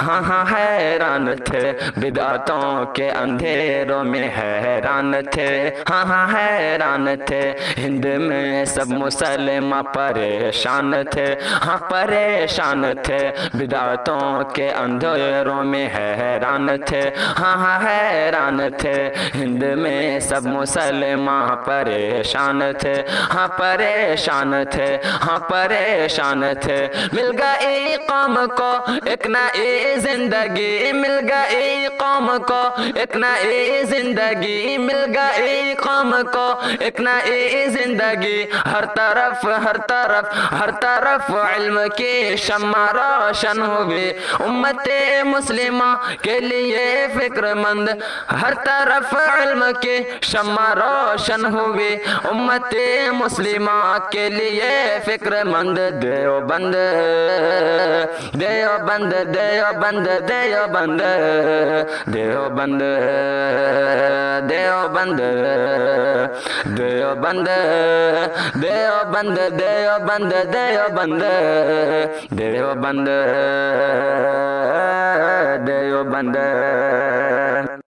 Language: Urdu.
ہاں ہاں حیران تھے، بدعتوں کے اندھیروں میں حیران تھے، ہاں ہاں حیران تھے، ہند میں سب مسلمہ پریشان تھے، ہاں پریشان تھے، بدعتوں کے اندھیروں میں حیران تھے، ہاں ہاں حیران تھے، ہند میں سب مسلمہ پریشان تھے، ہاں پریشان تھے، ہاں پریشان تھے، مل گئی قوم کو ایک نئی زندگی، مل گئی قوم کو ایک نئی زندگی، مل گئی قوم کو ایک نئی زندگی، ہر طرف ہر طرف ہر طرف علم کی شمع روشن ہوئی، امت مسلمہ کے لیے فکر مند، ہر طرف علم کی شمع روشن ہوئی، امت مسلمہ کے لیے فکر مند، دیوبند دیوبند دیوبند دیوبند دیوبند دیوبند دیوبند دیوبند دیوبند دیوبند دیوبند دیوبند